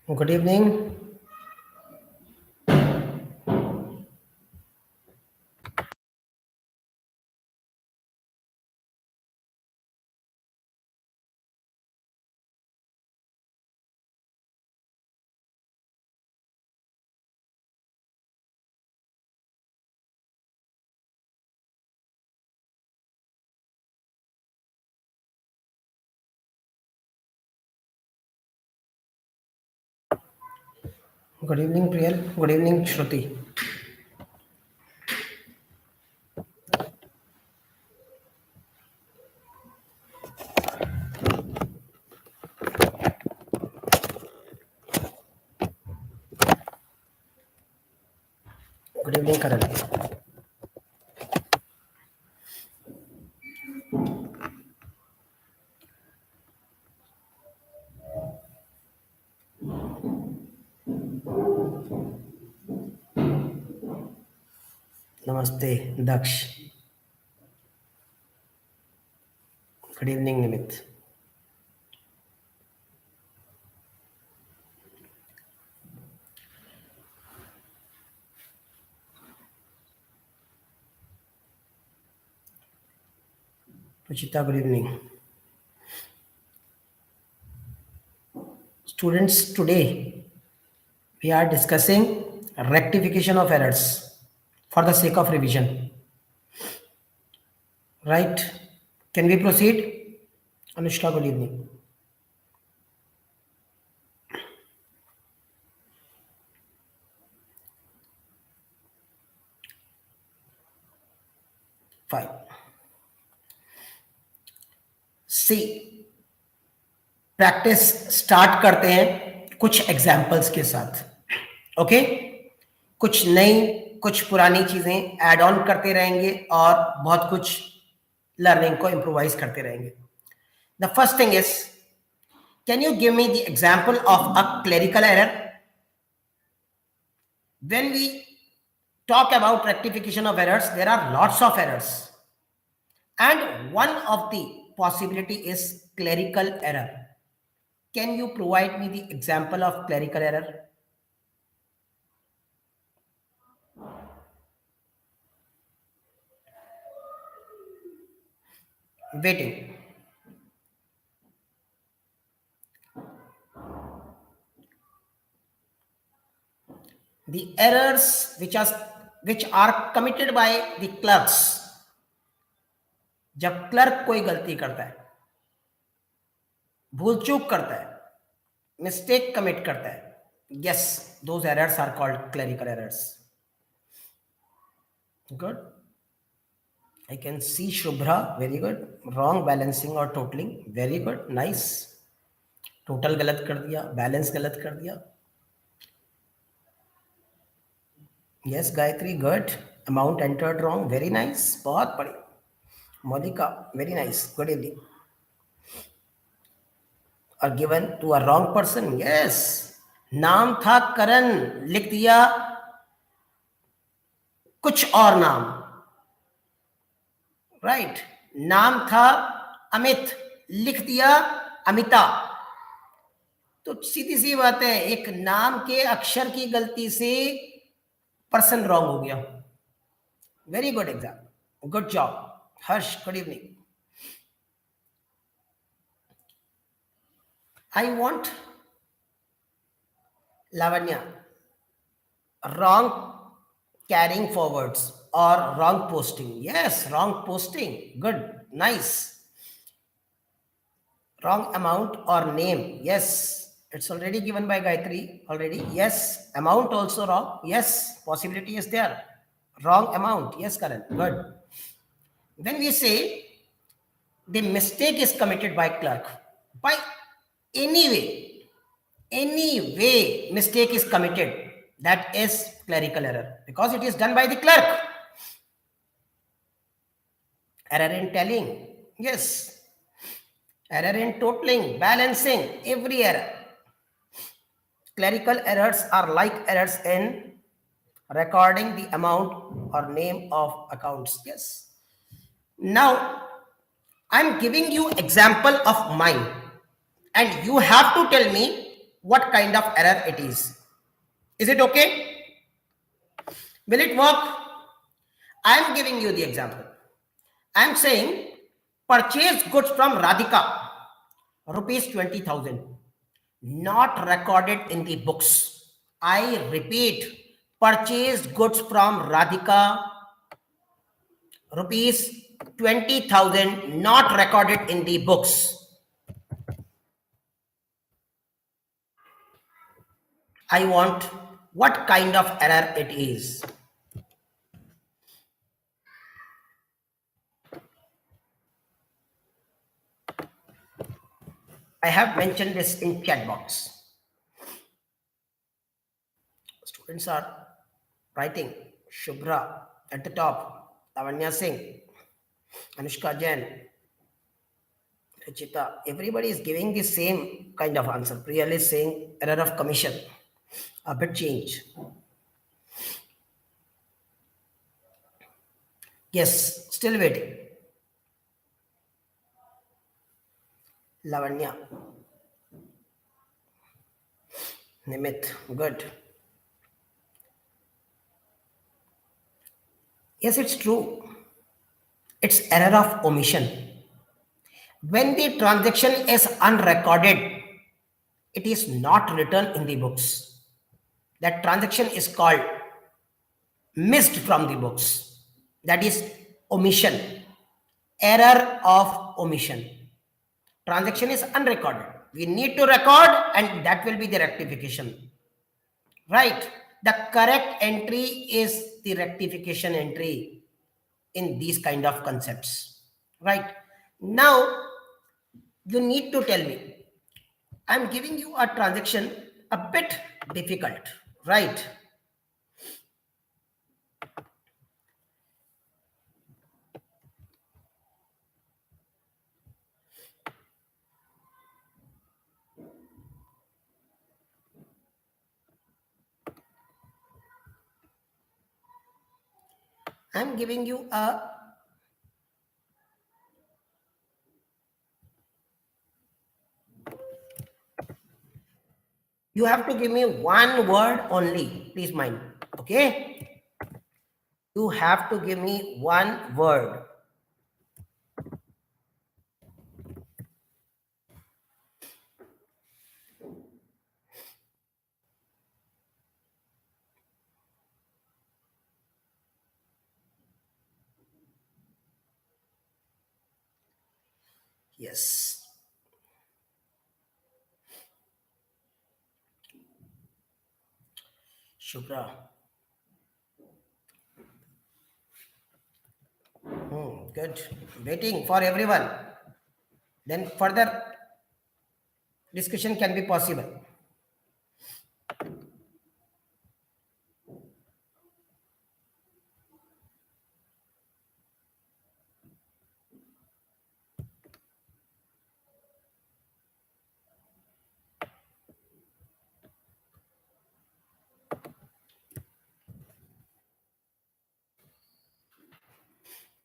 Good evening. Good evening, Priyal. Good evening, Shruti. Good evening, Karan. Namaste, Daksh. Good evening, Nimit. Ruchita, good evening. Students, today we are discussing rectification of errors for the sake of revision. Right? Can we proceed? Anushka, good evening. Fine. See, practice start करते हैं कुछ examples के साथ. Okay, कुछ नई कुछ पुरानी चीजें ऐड ऑन करते रहेंगे और बहुत कुछ लर्निंग को इम्प्रोवाइज करते रहेंगे. The first thing is, can you give me the example of a clerical error? When we talk about rectification of errors, there are lots of errors, and one of the possibility is clerical error. Can you provide me the example of clerical error? Waiting. The errors which are committed by the clerks. जब clerk कोई गलती करता है, भूल चूक करता है, mistake commit करता है, yes, those errors are called clerical errors. Good. I can see Shubhra, very good. Wrong balancing or totaling, very good, nice. Total गलत कर दिया, बैलेंस गलत कर दिया. Yes, Gayatri, good. Amount entered wrong, very nice. बहुत बढ़िया. Monica, very nice. Good evening. Are given to a wrong person? Yes. नाम था करण, लिख दिया कुछ और नाम. राइट. नाम था अमित, लिख दिया अमिता. तो सीधी सी बात है, एक नाम के अक्षर की गलती से पर्सन रॉन्ग हो गया. Very good example, good job. Harsh, good evening. I want Lavanya, wrong carrying forwards or wrong posting. Yes, wrong posting. Good, nice. Wrong amount or name. Yes, it's already given by Gayatri already. Yes, amount also wrong. Yes, possibility is there. Wrong amount. Yes, Karan. Good. When we say the mistake is committed by clerk, by any way mistake is committed, that is clerical error, because it is done by the clerk. Error in telling, yes. Error in totaling, balancing, every error. Clerical errors are like errors in recording the amount or name of accounts. Yes. Now I'm giving you example of mine, and you have to tell me what kind of error it is. Is it okay? Will it work? I am giving you the example. I am saying purchase goods from Radhika, rupees 20,000, not recorded in the books. I repeat, purchase goods from Radhika, rupees 20,000, not recorded in the books. I want what kind of error it is. I have mentioned this in chat box. Students are writing. Shubhra at the top, Lavanya Singh, Anushka Jain, Rachita. Everybody is giving the same kind of answer. Priyal is saying error of commission. A bit change. Yes, still waiting. Lavanya. Nimit, good. Yes, it's true. It's error of omission. When the transaction is unrecorded, it is not written in the books. That transaction is called missed from the books. That is omission. Error of omission. Transaction is unrecorded. We need to record, and that will be the rectification. Right? The correct entry is the rectification entry in these kind of concepts. Right? Now, you need to tell me. I'm giving you a transaction a bit difficult. Right? I'm giving you a you have to give me one word only, please mind. Okay? You have to give me one word. Yes. Shubhra. Good. Waiting for everyone. Then further discussion can be possible.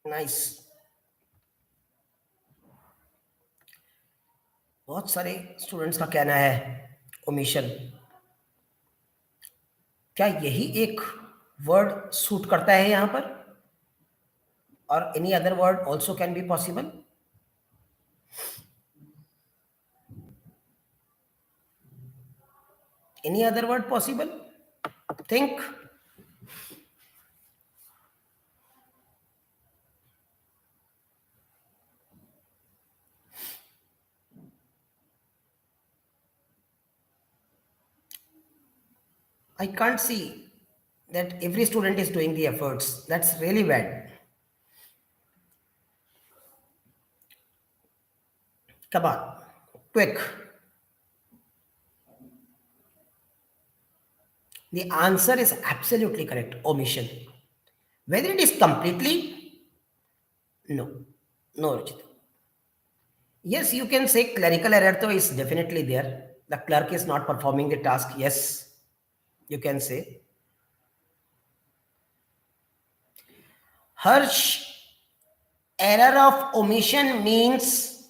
Nice. बहुत सारे students का कहना है omission. क्या यही एक word suit करता है यहां पर, और any other word also can be possible? Any other word possible? Think. I can't see that every student is doing the efforts. That's really bad. Come on, quick. The answer is absolutely correct, omission. Whether it is completely, no, Ruchita. Yes, you can say clerical error though is definitely there. The clerk is not performing the task. Yes, you can say. Harsh, error of omission means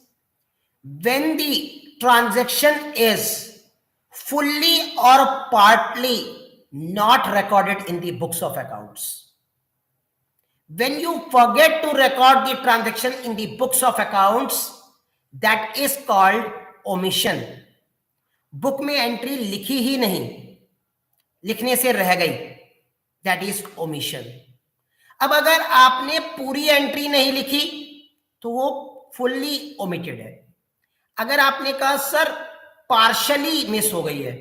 when the transaction is fully or partly not recorded in the books of accounts. When you forget to record the transaction in the books of accounts, that is called omission. Book में entry लिखी ही नहीं, लिखने से रह गई, that is omission. अब अगर आपने पूरी एंट्री नहीं लिखी तो वो फुल्ली ओमिटेड है. अगर आपने कहा सर पार्शली मिस हो गई है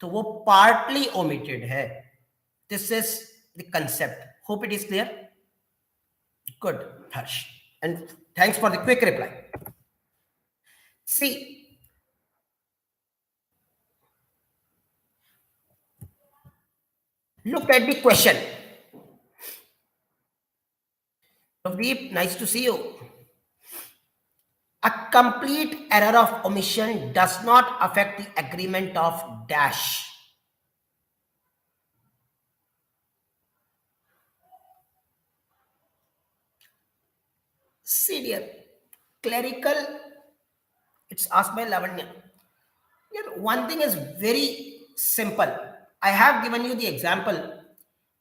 तो वो पार्टली ओमिटेड है. This is the concept. Hope it is clear. Good Harsh, and thanks for the quick reply. See, look at the question. Navdeep, nice to see you. A complete error of omission does not affect the agreement of dash. See dear, clerical, it's asked by Lavanya. Here, one thing is very simple. I have given you the example.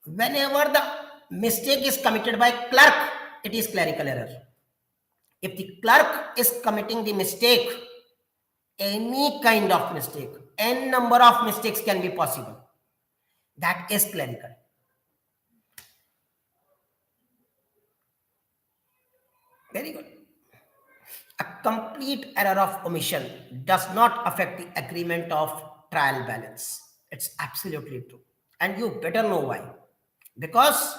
Whenever the mistake is committed by clerk, it is clerical error. If the clerk is committing the mistake, any kind of mistake, n number of mistakes can be possible, that is clerical. Very good. A complete error of omission does not affect the agreement of trial balance. It's absolutely true. And you better know why. Because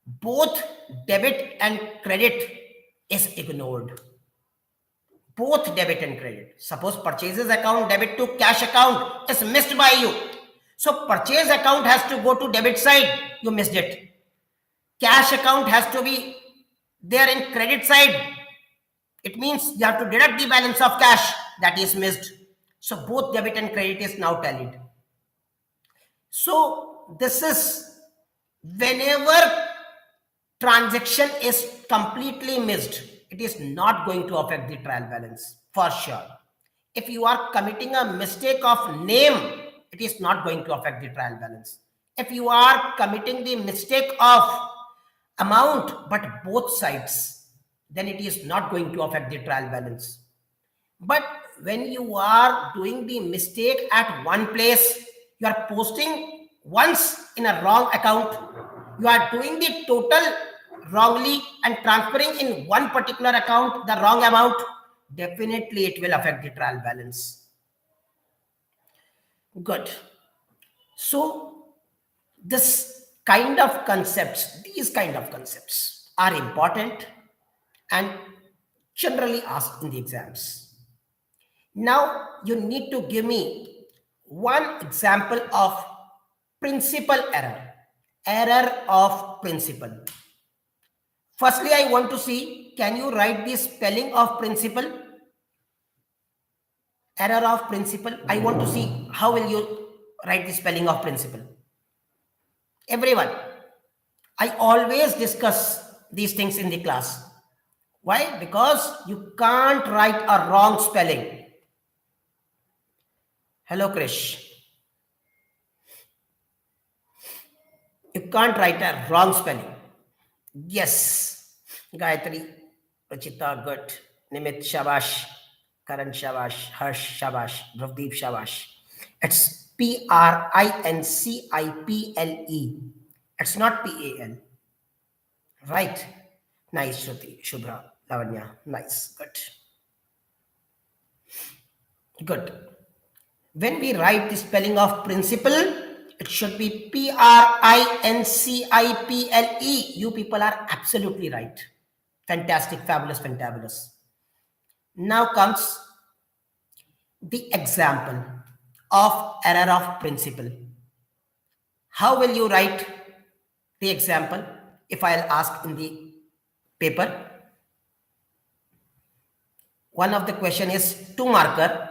both debit and credit is ignored. Both debit and credit. Suppose purchases account debit to cash account is missed by you. So purchase account has to go to debit side. You missed it. Cash account has to be there in credit side. It means you have to deduct the balance of cash that is missed. So both debit and credit is now tallied. So this is whenever transaction is completely missed, it is not going to affect the trial balance for sure. If you are committing a mistake of name, it is not going to affect the trial balance. If you are committing the mistake of amount but both sides, then it is not going to affect the trial balance. But when you are doing the mistake at one place, you are posting once in a wrong account, you are doing the total wrongly and transferring in one particular account the wrong amount, definitely it will affect the trial balance. Good. So this kind of concepts, these kind of concepts are important and generally asked in the exams. Now you need to give me one example of principal error, error of principle. Firstly, I want to see, can you write the spelling of principle? Error of principle. I want to see how will you write the spelling of principle. Everyone, I always discuss these things in the class. Why? Because you can't write a wrong spelling. Hello, Krish. You can't write a wrong spelling. Yes. Gayatri, Rachita, good. Nimit, shabash. Karan, shabash. Harsh, shabash. Bhavdeep, shabash. It's Principle. It's not PAL. Right. Nice, Shruti, Shubhra, Lavanya. Nice. Good. Good. When we write the spelling of principle, it should be Principle. You people are absolutely right. Fantastic, fabulous, fantabulous. Now comes the example of error of principle. How will you write the example if I'll ask in the paper? One of the question is 2 marker.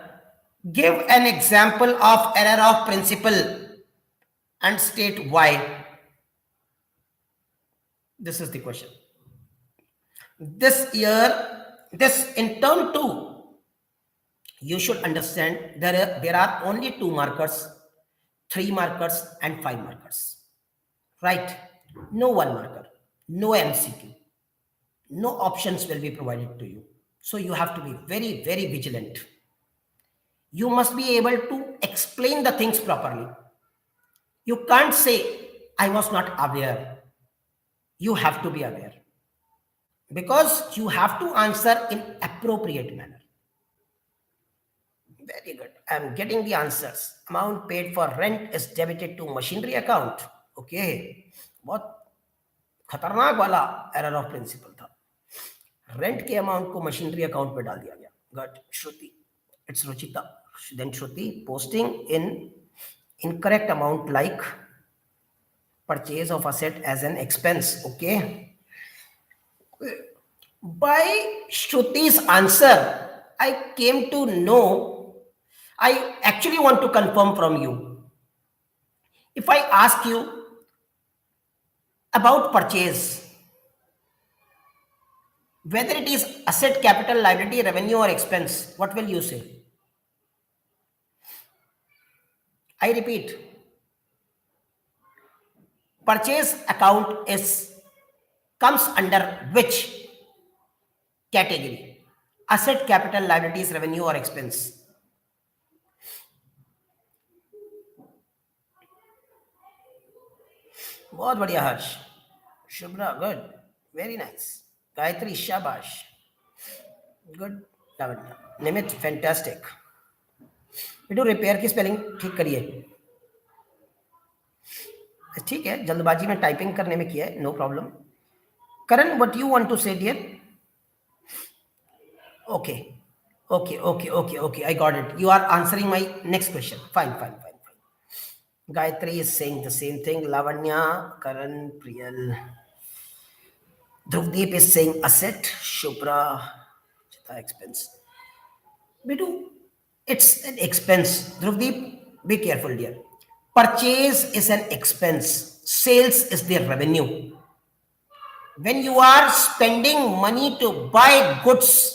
Give an example of error of principle and state why. This is the question. This year, this in term 2, you should understand there are only 2 markers, 3 markers and 5 markers, right? No 1 marker, no MCQ, no options will be provided to you. So you have to be very, very vigilant. You must be able to explain the things properly. You can't say, I was not aware. You have to be aware, because you have to answer in appropriate manner. Very good. I'm getting the answers. Amount paid for rent is debited to machinery account. Okay. बहुत खतरनाक वाला error of principal था. Rent के amount को machinery account में डाल दिया गया. Good. Shruti, it's Ruchita. Then Shruti, posting in incorrect amount like purchase of asset as an expense. Okay. By Shruti's answer, I came to know, I actually want to confirm from you. If I ask you about purchase, whether it is asset, capital, liability, revenue or expense, what will you say? I repeat, purchase account comes under which category? Asset, capital, liabilities, revenue or expense? बहुत बढ़िया हर्ष. Shubhra, good, very nice. Gayatri, शाबाश, good. Lavanya, निमित, fantastic. बेटू repair की spelling ठीक करिए. ठीक है, जल्दबाजी में टाइपिंग करने में किया है, no problem. Karan, what you want to say dear? Okay, I got it. You are answering my next question. Fine. Gayatri is saying the same thing. Lavanya, Karan, Priyal. Dhruvdeep is saying asset. Shubhra, Chita, expense. Bidu, it's an expense. Dhruvdeep, be careful, dear. Purchase is an expense. Sales is the revenue. When you are spending money to buy goods,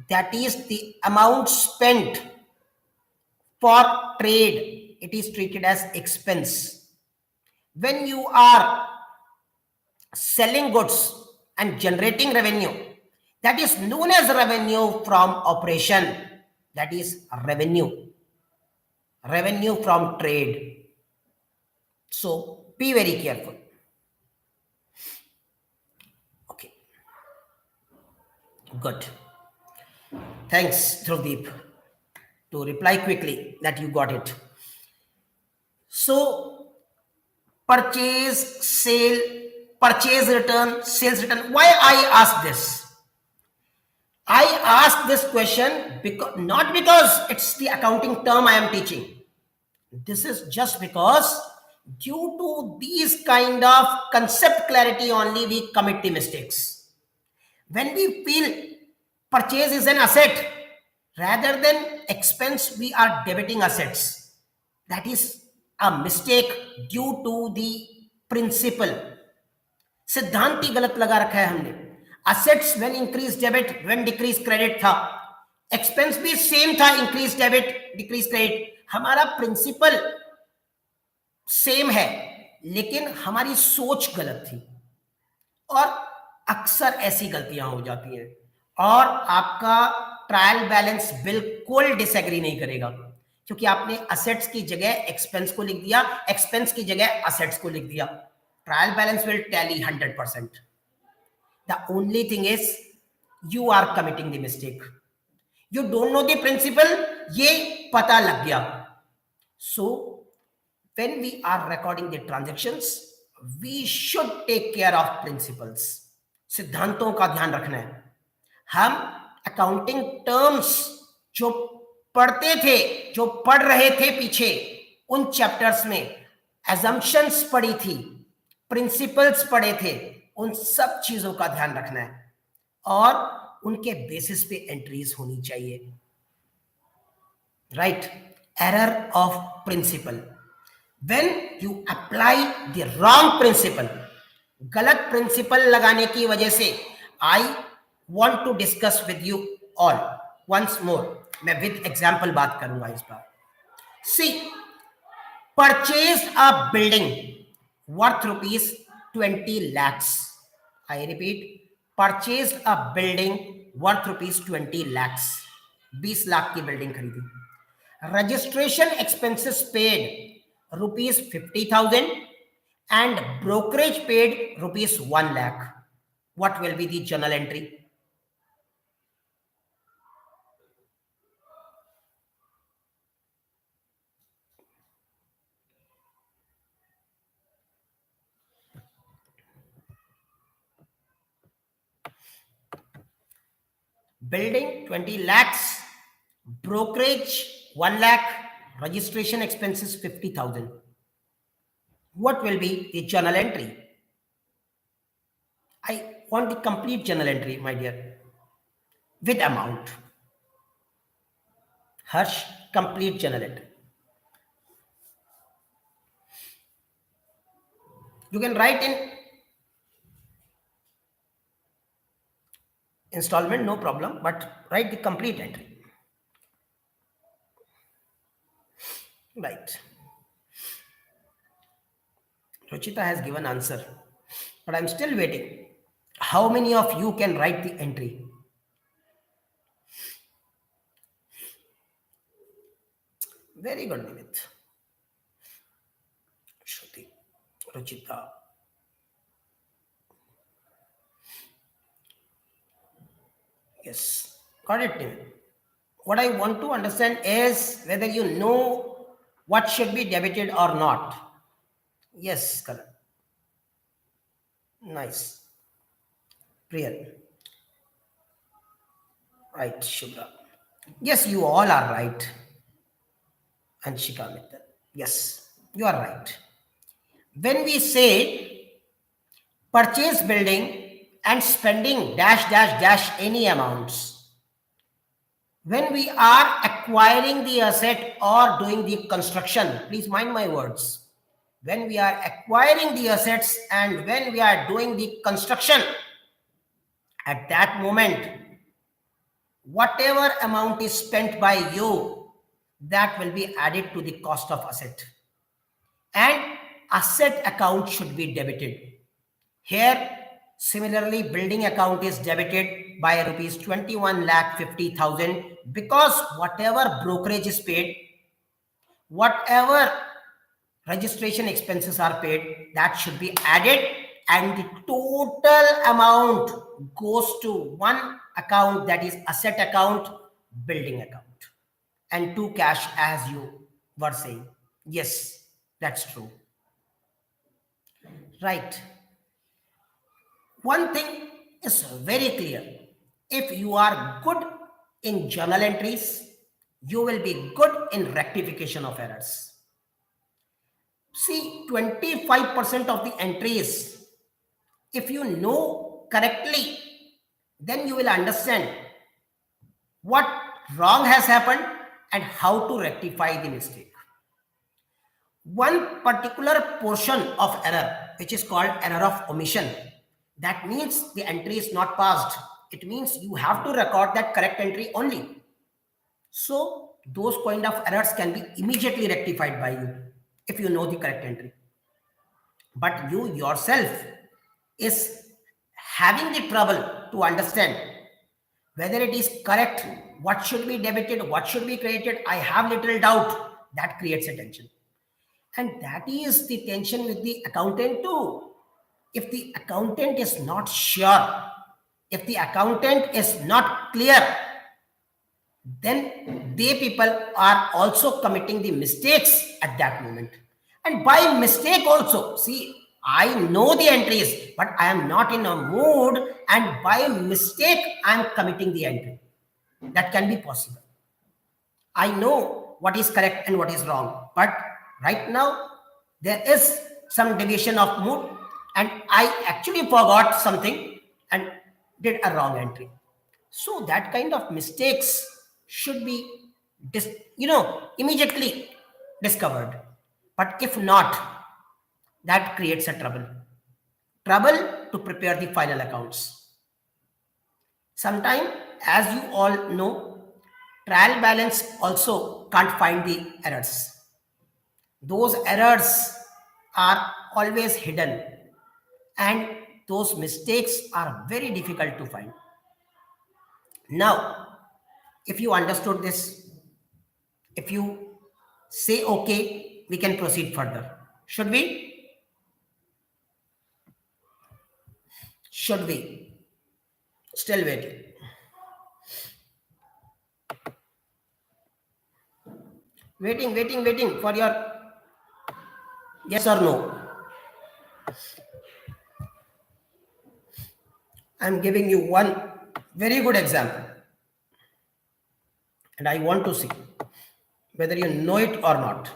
that is the amount spent for trade. It is treated as expense. When you are selling goods and generating revenue, that is known as revenue from operation. That is revenue from trade. So be very careful. Okay, good. Thanks, Dhruvdeep, to reply quickly that you got it. So purchase, sale, purchase return, sales return. Why I ask this? I ask this question not because it's the accounting term I am teaching. This is just because due to these kind of concept clarity only we commit the mistakes. When we feel purchase is an asset, rather than expense, we are debiting assets. That is a mistake due to the principle. सिद्धांत ही गलत लगा रखा है हमने. Assets when increase debit, when decrease credit था. Expense भी same था, increase debit, decrease credit. हमारा principle सेम है, लेकिन हमारी सोच गलत थी. और अक्सर ऐसी गलतियां हो जाती हैं. और आपका ट्रायल बैलेंस बिल्कुल डिसएग्री नहीं करेगा, क्योंकि आपने असेट्स की जगह एक्सपेंस को लिख दिया, एक्सपेंस की जगह असेट्स को लिख दिया. Trial balance will tally 100%. The only thing is you are committing the mistake. You don't know the principle, ये पता लग गया. So when we are recording the transactions, we should take care of principles. सिद्धांतों का ध्यान रखना है. हम अकाउंटिंग टर्म्स जो पढ़ते थे, जो पढ़ रहे थे पीछे उन चैप्टर्स में, assumptions पढ़ी थी, प्रिंसिपल्स पढ़े थे, उन सब चीजों का ध्यान रखना है और उनके बेसिस पे एंट्रीज होनी चाहिए. Right. Error of principle. When you apply the wrong principle, गलत प्रिंसिपल लगाने की वजह से, I want to discuss with you all once more. मैं विद एग्जाम्पल बात करूंगा इस बार. सी, purchased a building worth rupees 20 lakhs. I repeat, purchased a building worth rupees 20 lakhs. 20 lakh की बिल्डिंग खरीदी. Registration expenses paid rupees 50,000 and brokerage paid rupees 1 lakh. What will be the journal entry? Building 20 lakhs, brokerage 1 lakh, registration expenses 50,000. What will be the journal entry? I want the complete journal entry, my dear, with amount. Harsh, complete journal entry. You can write in installment, no problem, but write the complete entry. Right. Ruchita has given answer, but I'm still waiting. How many of you can write the entry? Very good, Nimit. Shruti, Ruchita. Yes, got it, Nimit. What I want to understand is whether you know what should be debited or not. Yes, correct. Nice. Priya. Right, Shubhra. Yes, you all are right. Anshika Mittal. Yes, you are right. When we say purchase building and spending dash dash dash any amounts, when we are acquiring the asset or doing the construction, please mind my words, when we are acquiring the assets and when we are doing the construction, at that moment, whatever amount is spent by you, that will be added to the cost of asset. And asset account should be debited. Here, similarly, building account is debited by rupees 21,50,000 because whatever brokerage is paid, whatever registration expenses are paid, that should be added, and the total amount goes to one account, that is asset account, building account, and to cash, as you were saying. Yes, that's true. Right. One thing is very clear. If you are good in journal entries, you will be good in rectification of errors. See, 25% of the entries, if you know correctly, then you will understand what wrong has happened and how to rectify the mistake. One particular portion of error, which is called error of omission, that means the entry is not passed. It means you have to record that correct entry only. So those kind of errors can be immediately rectified by you if you know the correct entry. But you yourself is having the trouble to understand whether it is correct, what should be debited, what should be credited. I have little doubt. That creates a tension. And that is the tension with the accountant too. If the accountant is not sure, if the accountant is not clear, then they people are also committing the mistakes at that moment. And by mistake also, see, I know the entries, but I am not in a mood, and by mistake, I am committing the entry. That can be possible. I know what is correct and what is wrong, but right now, there is some deviation of mood, and I actually forgot something and did a wrong entry. So that kind of mistakes should be, immediately discovered. But if not, that creates a trouble. Trouble to prepare the final accounts. Sometime, as you all know, Trial balance also can't find the errors. Those errors are always hidden, and those mistakes are very difficult to find. Now, if you understood this, if you say okay, we can proceed further. Should we? Should we? Still waiting. Waiting for your yes or no. I'm giving you one very good example, and I want to see whether you know it or not.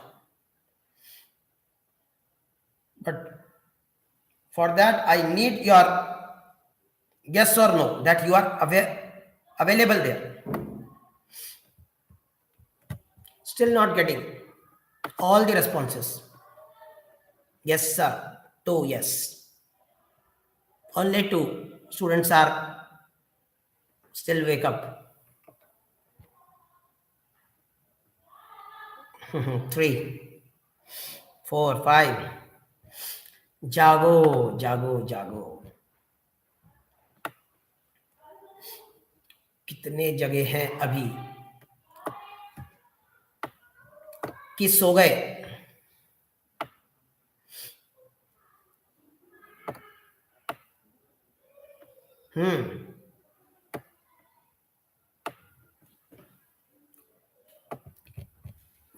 But for that, I need your yes or no, that you are available there. Still not getting all the responses. Yes, sir. Two, yes. Only two students are still wake up. 3, 4, 5. जागो जागो जागो. कितने जगह हैं अभी कि सो गए?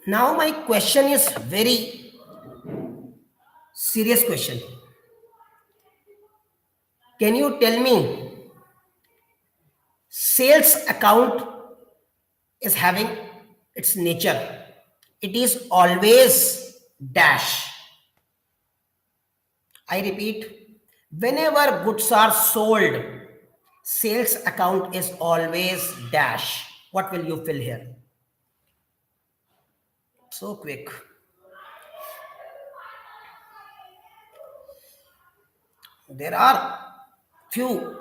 Now my question is very serious question. Can you tell me, sales account is having its nature. It is always dash. I repeat, whenever goods are sold, sales account is always dash. What will you fill here? So quick. There are few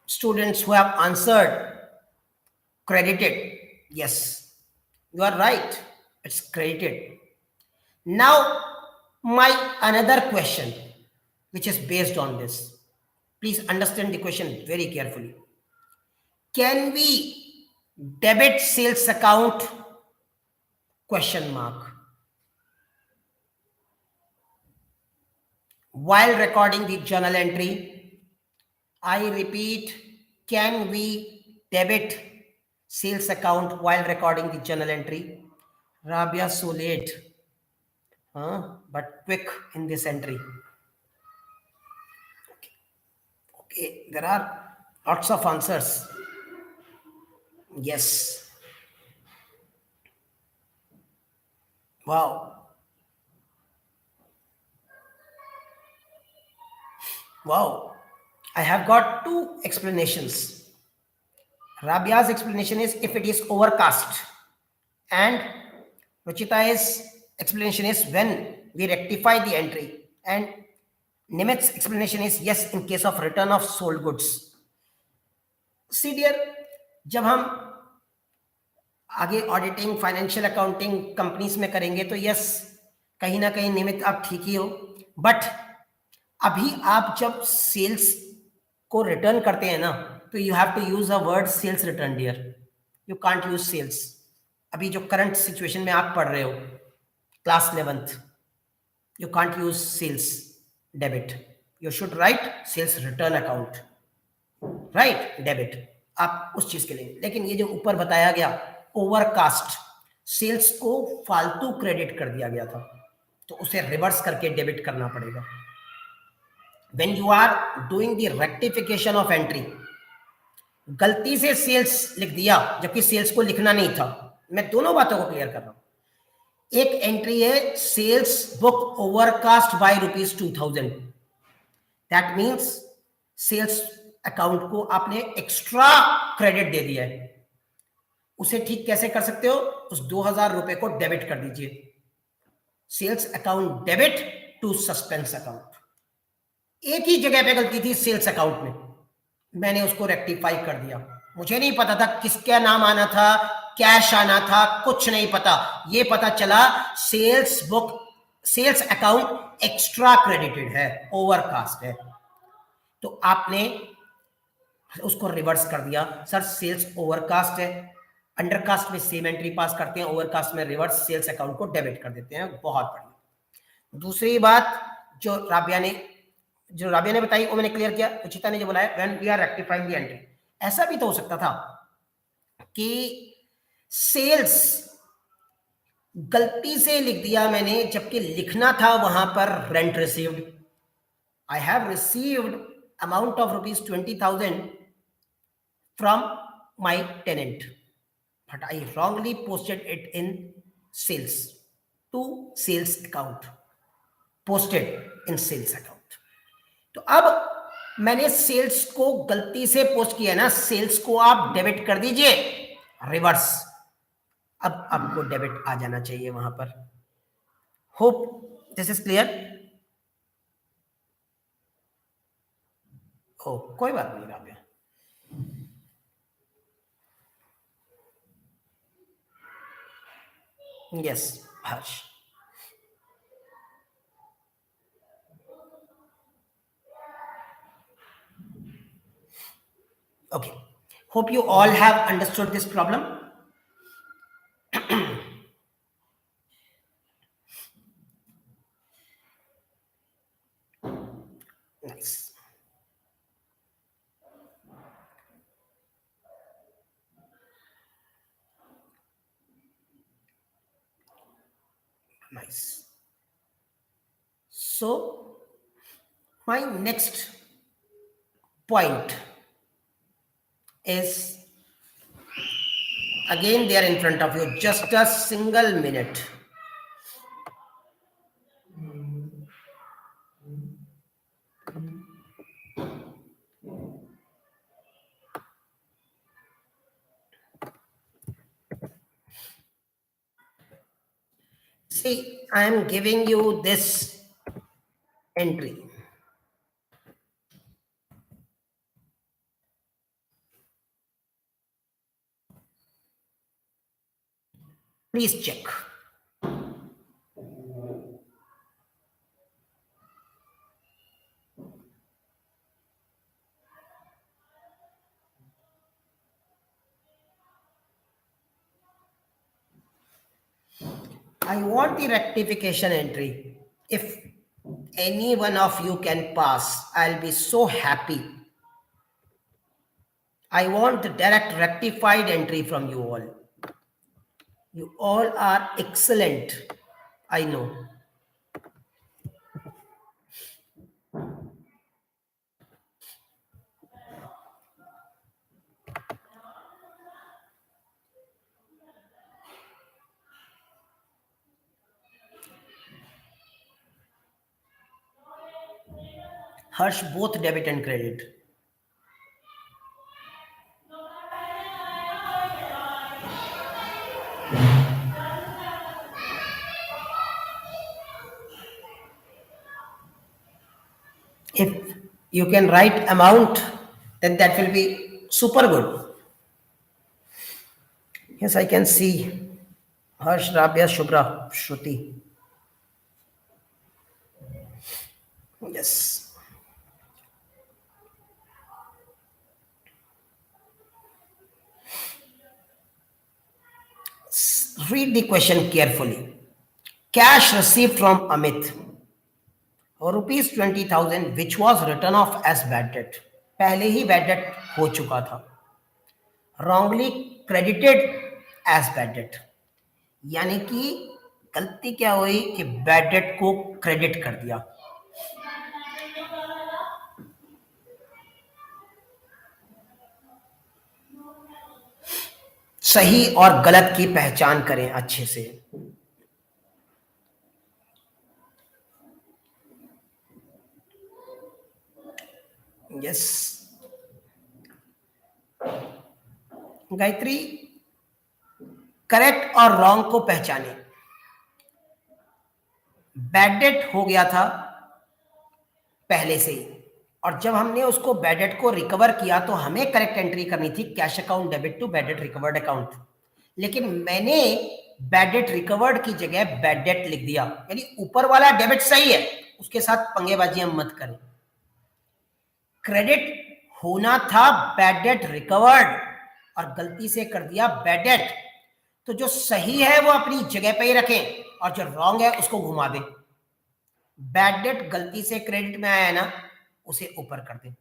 students who have answered credited. Yes, you are right. It's credited. Now, my another question, which is based on this. Please understand the question very carefully. Can we debit sales account? Question mark. While recording the journal entry, I repeat, can we debit sales account while recording the journal entry? Rabia, so late, but quick in this entry. Okay, there are lots of answers. Yes. Wow. Wow. I have got two explanations. Rabia's explanation is if it is overcast, and Ruchita's explanation is when we rectify the entry, and Nimit's explanation is yes in case of return of sold goods. See dear, जब हम आगे auditing financial accounting companies में करेंगे तो yes कहीं ना कहीं निमित आप ठीक ही हो, बट अभी आप जब सेल्स को रिटर्न करते हैं ना तो you have to use a word sales return dear. You can't use sales. अभी जो करंट सिचुएशन में आप पढ़ रहे हो class 11th, you can't use sales debit. You should write sales return account, right, debit आप उस चीज के लिए. लेकिन ये जो ऊपर बताया गया ओवरकास्ट, सेल्स को फालतू क्रेडिट कर दिया गया था तो उसे रिवर्स करके डेबिट करना पड़ेगा. When you are doing the rectification of entry, गलती से सेल्स लिख दिया जबकि सेल्स को लिखना नहीं था. मैं दोनों बातों को क्लियर कर रहा हूं. एक एंट्री है sales book overcast by ₹2000. That means sales account को आपने एक्स्ट्रा क्रेडिट दे दिया है. उसे ठीक कैसे कर सकते हो? उस 2000 रुपए को डेबिट कर दीजिए. Sales account debit to suspense account. एक ही जगह पे गलती थी सेल्स अकाउंट में, मैंने उसको रेक्टिफाई कर दिया. मुझे नहीं पता था किसका नाम आना था, कैश आना था, कुछ नहीं पता, ये पता चला sales book, sales account extra credited है, ओवरकास्ट है, तो आपने उसको रिवर्स कर दिया, सर सेल्स ओवरकास्ट है, अंडरकास्ट में सेम एंट्री पास करते हैं, ओवरकास्ट में रिवर्स सेल्स अकाउंट को डेबिट कर देते हैं। बहुत बढ़िया। दूसरी बात जो राबिया ने बताई वो मैंने क्लियर किया। उचिता ने जो बोला है when we are rectifying the entry, ऐसा भी तो हो सकता था कि सेल्स गलती से लिख दिया मैंने, जबकि लिखना था वहां पर rent received. I have received amount of ₹20,000 from my tenant, but I wrongly posted it in sales to sales account, posted in sales account। तो अब मैंने सेल्स को गलती से पोस्ट किया ना, सेल्स को आप डेबिट कर दीजिए रिवर्स, अब आपको डेबिट आ जाना चाहिए वहां पर। Hope this is clear. ओ कोई बात नहीं Rabia. Yes, Harsh. Okay. Hope you all have understood this problem. Nice. Nice. So, my next point is again there in front of you, just a single minute. See, I am giving you this entry. Please check. I want the rectification entry. If any one of you can pass, I'll be so happy. I want the direct rectified entry from you all. You all are excellent, I know. Harsh, both debit and credit. If you can write amount, then that will be super good. Yes, I can see. Harsh, Rabia, Shubhra, Shruti. Yes. Read the question carefully. Cash received from Amit, ₹20,000, which was written off as bad debt. पहले ही bad debt हो चुका था. Wrongly credited as bad debt. यानी कि गलती क्या हुई कि bad debt को क्रेडिट कर दिया. सही और गलत की पहचान करें अच्छे से. यस गायत्री, करेक्ट और रॉन्ग को पहचाने. बैड डेट हो गया था पहले से ही, और जब हमने उसको बैड डेट को रिकवर किया तो हमें करेक्ट एंट्री करनी थी, cash account debit to bad debt recovered account. लेकिन मैंने बैड डेट रिकवर्ड की जगह बैड डेट लिख दिया, यानी ऊपर वाला डेबिट सही है, उसके साथ पंगेबाजी हम मत करें। क्रेडिट होना था बैड डेट रिकवर्ड और गलती से कर दिया बैड डेट, तो जो सही है वो अपनी जगह पे ही रखें और जो रॉन्ग है उसको घुमा दें। बैड डेट गलती से क्रेडिट में आया है ना, उसे ऊपर कर दें,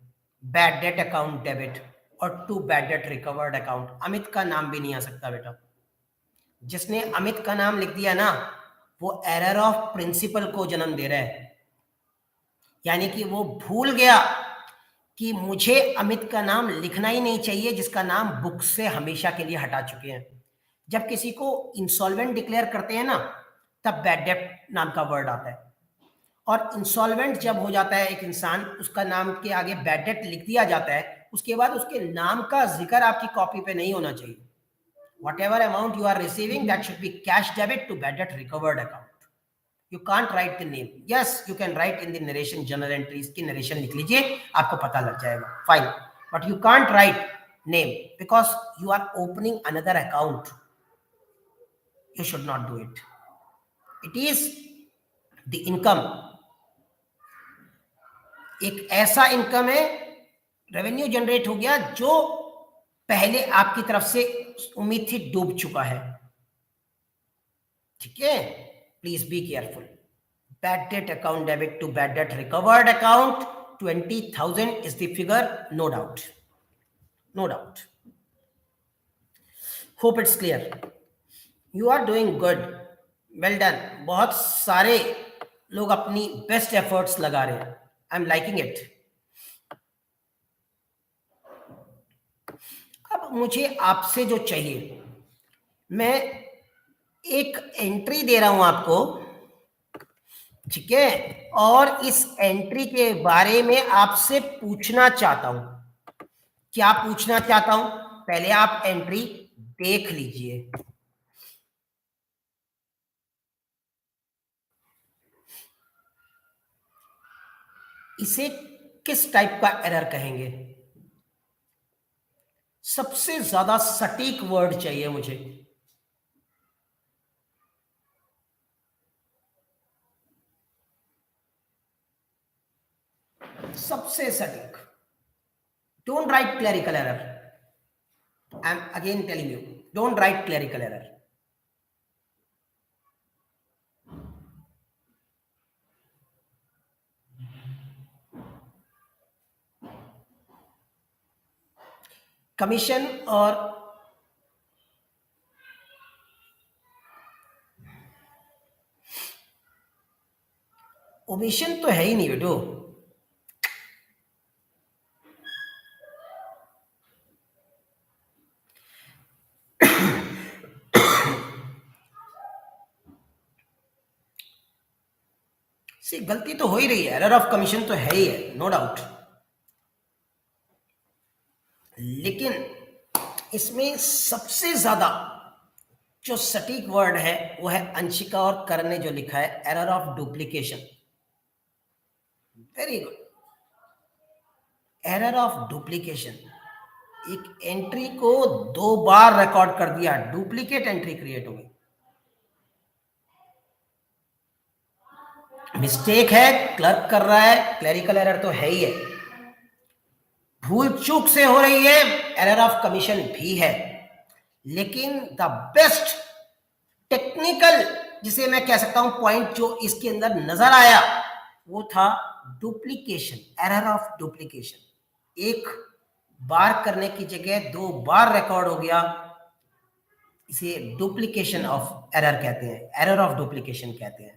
बैड डेट अकाउंट डेबिट, और to bad debt recovered account. Amit का नाम भी नहीं आ सकता बेटा, जिसने अमित का नाम लिख दिया ना वो एरर ऑफ प्रिंसिपल को जन्म दे रहा है, यानी कि वो भूल गया कि मुझे अमित का नाम लिखना ही नहीं चाहिए जिसका नाम बुक से हमेशा के लिए हटा चुके हैं। जब किसी को इंसॉल्वेंट डिक्लेयर करते हैं ना, तब बैड डेट नाम का वर्ड आता है, और इंसॉल्वेंट जब हो जाता है एक इंसान, उसका नाम के आगे बैड डेट लिख दिया जाता है, उसके बाद उसके नाम का जिक्र आपकी कॉपी पे नहीं होना चाहिए। Whatever amount you are receiving, that should be cash debit to bad debt recovered account. You can't write the name. Yes, you can write in the narration journal entries की narration लिख लीजिए, आपको पता लग जाएगा, fine. But you can't write name because you are opening another account. You should not do it. It is the income. एक ऐसा income है, रेवेन्यू जनरेट हो गया जो पहले आपकी तरफ से उम्मीद थी डूब चुका है, ठीक है। Please be careful. Bad debt account debit to bad debt recovered account, 20,000 is the figure, no doubt, no doubt. Hope it's clear. You are doing good, well done. बहुत सारे लोग अपनी बेस्ट एफर्ट्स लगा रहे हैं, आई एम लाइकिंग इट। अब मुझे आपसे जो चाहिए, मैं एक एंट्री दे रहा हूं आपको, ठीक है, और इस एंट्री के बारे में आपसे पूछना चाहता हूं। क्या पूछना चाहता हूं? पहले आप एंट्री देख लीजिए। इसे किस टाइप का एरर कहेंगे? सबसे ज्यादा सटीक वर्ड चाहिए मुझे। सबसे सटीक। Don't write clerical error, I am again telling you, don't write clerical error. Commission और ओमिशन तो है ही नहीं बेटो। सी गलती तो हो ही रही है, एरर ऑफ कमीशन तो है ही है, नो डाउट, लेकिन इसमें सबसे ज्यादा जो सटीक वर्ड है वो है अंशिका और करण ने जो लिखा है, error of duplication. Very good, error of duplication. एक एंट्री को 2 बार रिकॉर्ड कर दिया, डुप्लीकेट एंट्री क्रिएट हो गई। मिस्टेक है, क्लर्क कर रहा है, क्लरिकल एरर तो है ही है, भूल चूक से हो रही है, एरर ऑफ कमीशन भी है, लेकिन द बेस्ट टेक्निकल जिसे मैं कह सकता हूं पॉइंट जो इसके अंदर नजर आया वो था डुप्लीकेशन, एरर ऑफ डुप्लीकेशन। एक बार करने की जगह 2 बार रिकॉर्ड हो गया, इसे डुप्लीकेशन ऑफ एरर कहते हैं, एरर ऑफ डुप्लीकेशन कहते हैं।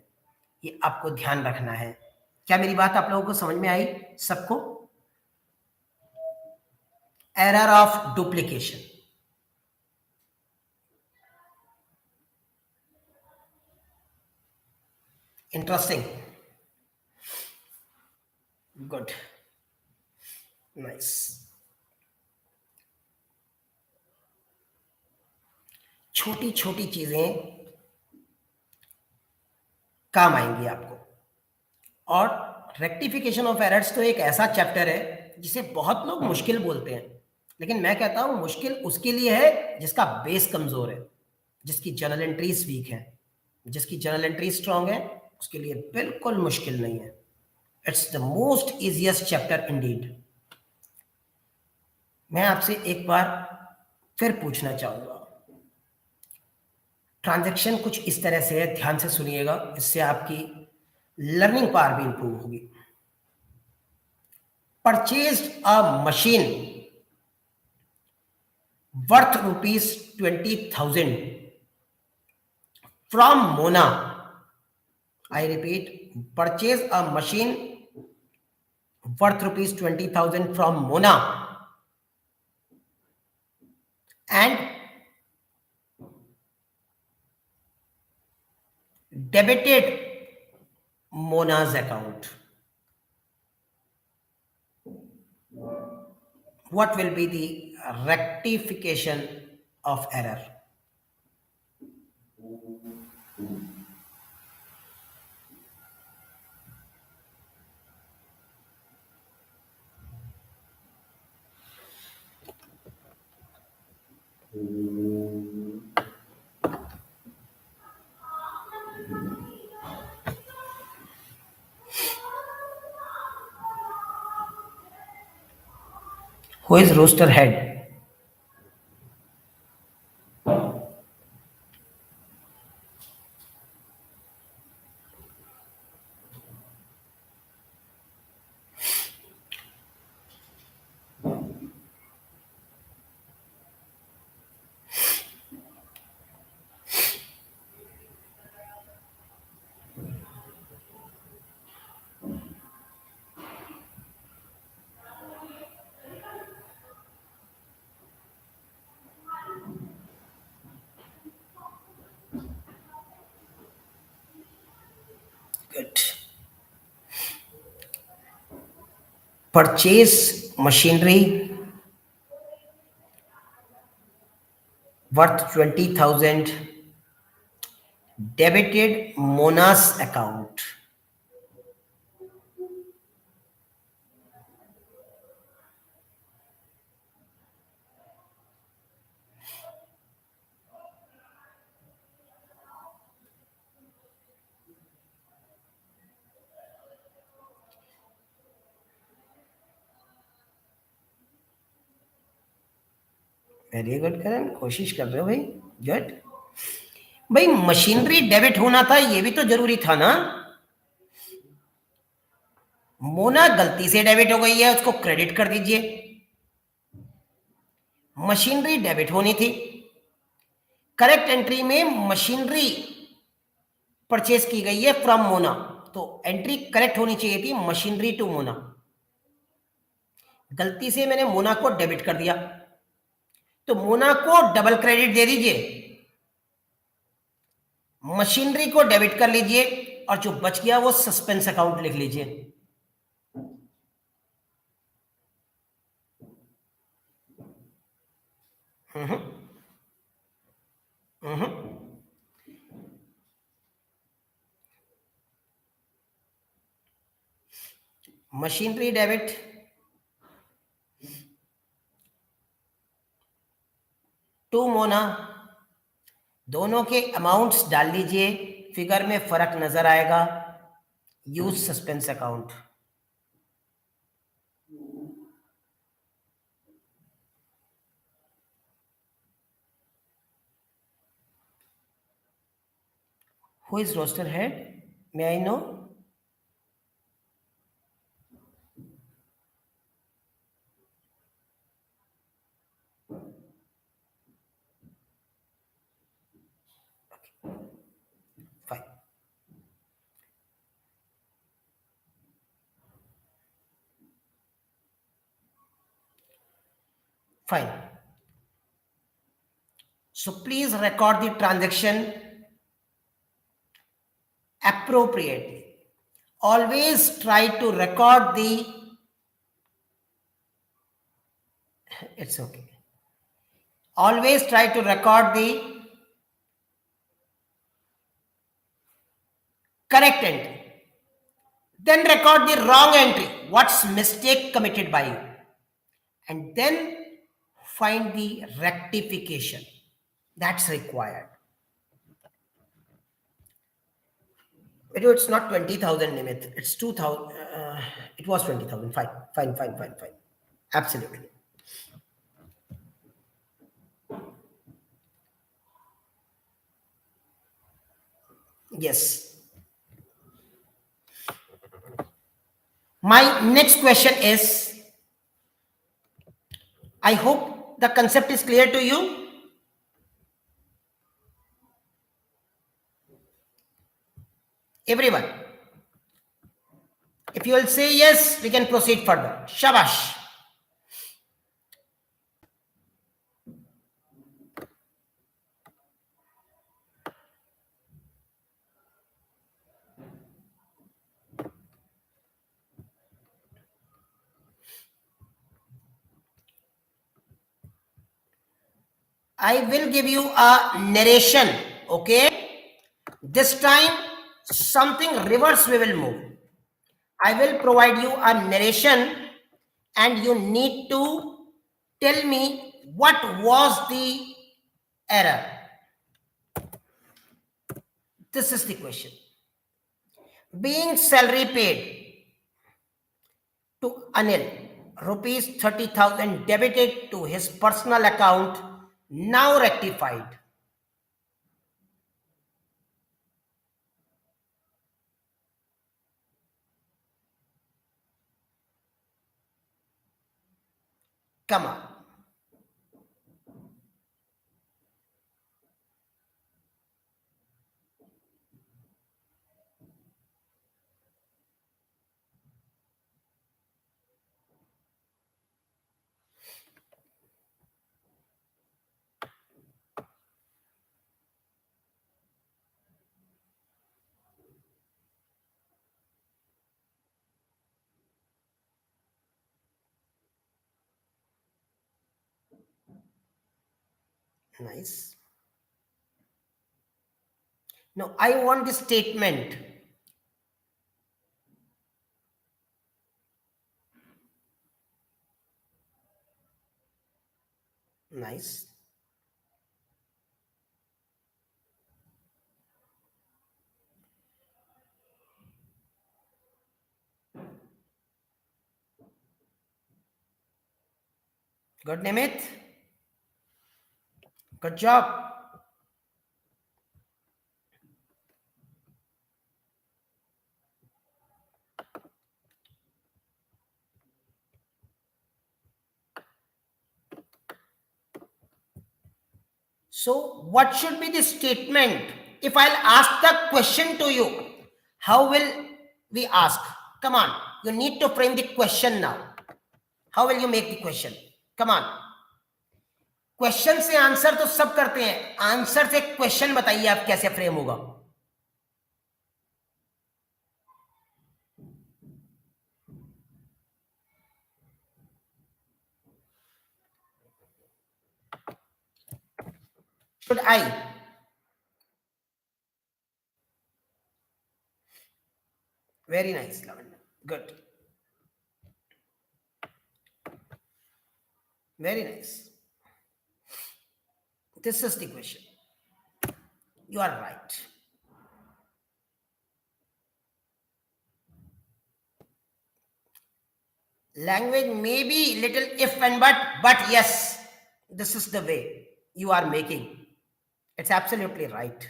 ये आपको ध्यान रखना है। क्या मेरी बात आप लोगों को समझ में आई सबको? Error of duplication, interesting, good, nice. छोटी छोटी चीजें काम आएंगी आपको। और रेक्टिफिकेशन ऑफ एरर्स तो एक ऐसा चैप्टर है जिसे बहुत लोग मुश्किल बोलते हैं, लेकिन मैं कहता हूं मुश्किल उसके लिए है जिसका बेस कमजोर है। जिसकी जर्नल एंट्रीज वीक है। जिसकी जर्नल एंट्री स्ट्रांग है उसके लिए बिल्कुल मुश्किल नहीं है। It's the most easiest chapter Indeed. मैं आपसे एक बार फिर पूछना चाहूंगा, ट्रांजैक्शन कुछ इस तरह से है, ध्यान से सुनिएगा, इससे आपकी लर्निंग पावर भी इंप्रूव होगी। Purchased a machine worth ₹20,000 from Mona. I repeat, purchase a machine worth ₹20,000 from Mona and debited Mona's account. What will be the rectification of error? Who is roaster head? Good. Purchase machinery worth 20,000, debited Mona's account. Very good Karan, कोशिश कर रहे हो भाई, good. भाई machinery debit होना था, ये भी तो जरूरी था ना। मोना गलती से डेबिट हो गई है, उसको क्रेडिट कर दीजिए। मशीनरी डेबिट होनी थी। करेक्ट एंट्री में मशीनरी परचेज की गई है फ्रॉम मोना, तो एंट्री करेक्ट होनी चाहिए थी मशीनरी टू मोना। गलती से मैंने मोना को डेबिट कर दिया, तो मोना को डबल क्रेडिट दे दीजिए, मशीनरी को डेबिट कर लीजिए, और जो बच गया वो सस्पेंस अकाउंट लिख लीजिए। मशीनरी डेबिट टू मोना, दोनों के अमाउंट्स डाल लीजिए, फिगर में फर्क नजर आएगा। Use suspense account. Who is roster head? May I know? Fine. Fine. So please record the transaction appropriately. Always try to record the, it's okay. Always try to record the correct entry. Then record the wrong entry. What's mistake committed by you? And then find the rectification that's required. It's not 20,000, Nimit. It's 2,000. It was 20,000. Fine, fine, fine, fine, fine. Absolutely. Yes. My next question is, I hope the concept is clear to you. Everyone. If you will say yes, we can proceed further. Shabash. I will give you a narration, okay? This time, something reverse we will move. I will provide you a narration and you need to tell me what was the error. This is the question. Being salary paid to Anil, rupees 30,000 debited to his personal account, now rectified. Come on. Nice. No, I want the statement. Nice. Good, Nimit. Good job. So, what should be the statement? If I'll ask the question to you, how will we ask? Come on, you need to frame the question now. How will you make the question? Come on. Question से answer तो सब करते हैं, answer से question बताइए आप कैसे frame होगा. Should I? Very nice, Lavanya. Good. Very nice. This is the question. You are right. Language may be little if and but yes, this is the way you are making. It's absolutely right.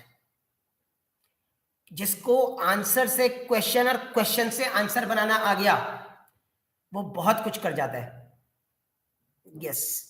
जिसको answer से question और question से answer बनाना आ गया, वो बहुत कुछ कर जाता है. Yes.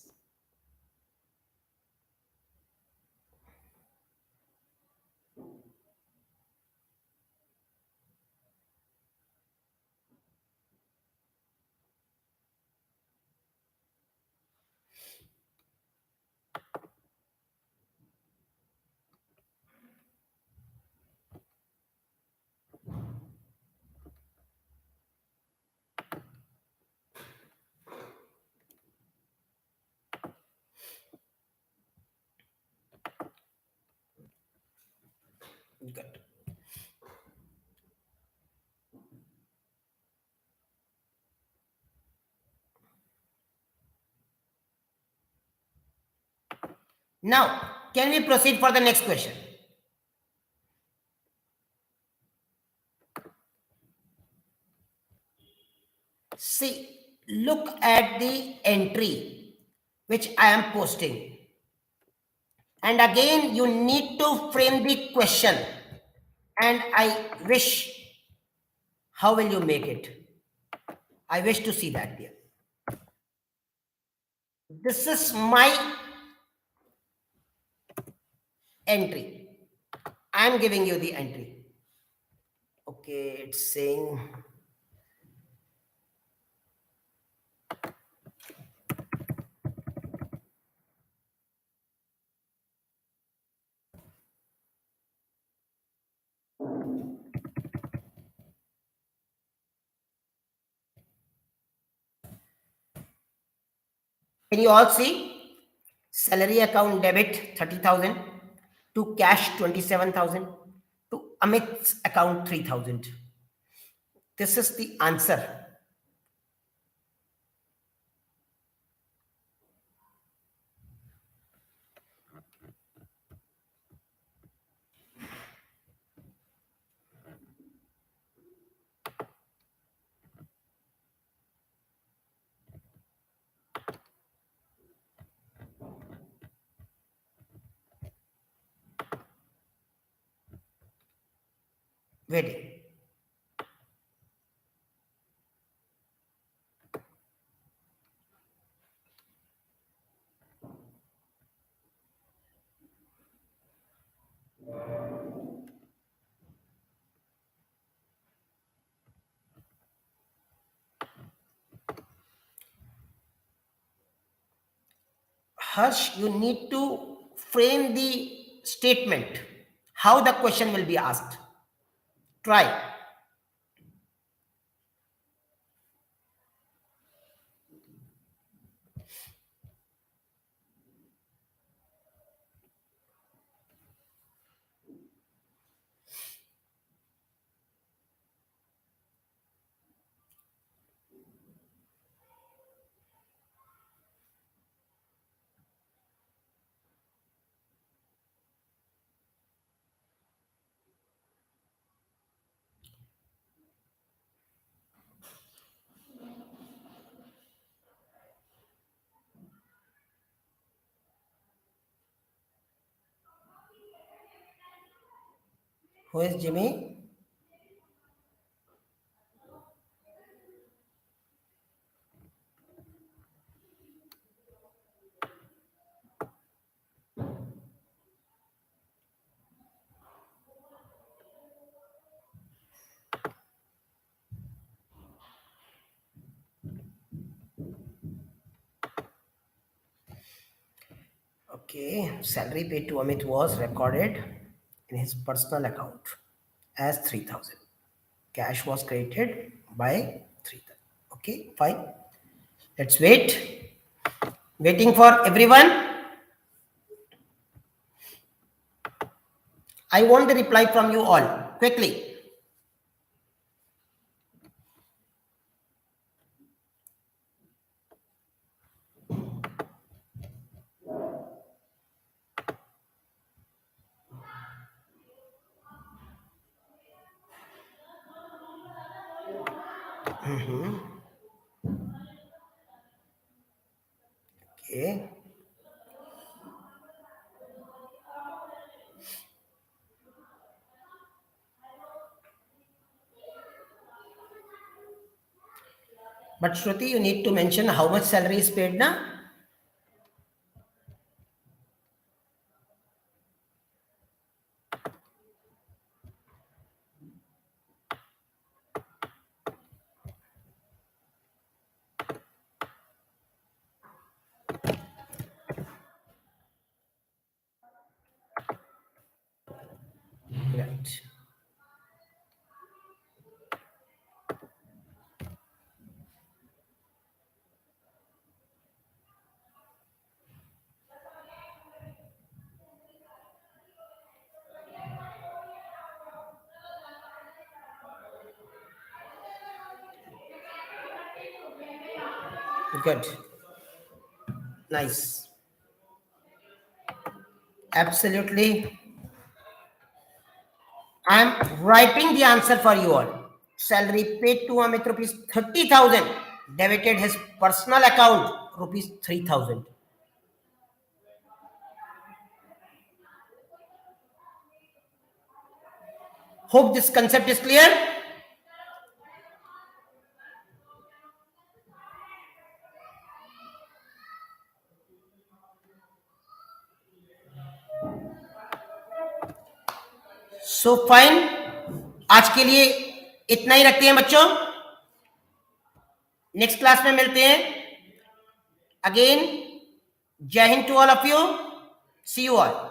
Good. Now, can we proceed for the next question? look at the entry which I am posting. And again, you need to frame the question. And I wish, how will you make it? I wish to see that there. This is my entry. I am giving you the entry. Okay, it's saying can you all see? Salary account debit 30,000, to cash 27,000, to Amit's account 3,000. This is the answer. Waiting. Harsh, you need to frame the statement, how the question will be asked. Try. Who is Jimmy? Okay, salary paid to Amit was recorded in his personal account as 3,000. Cash was created by 3,000. Okay, fine. Let's wait. Waiting for everyone. I want the reply from you all quickly. Okay. But Shruti, you need to mention how much salary is paid now. Right. Good. Nice. Absolutely. I am writing the answer for you all. Salary paid to Amit rupees 30,000. debited his personal account rupees 3,000. Hope this concept is clear. So fine. आज के लिए इतना ही रखते हैं बच्चों. Next class में मिलते हैं. Again, Jai Hind to all of you. See you all.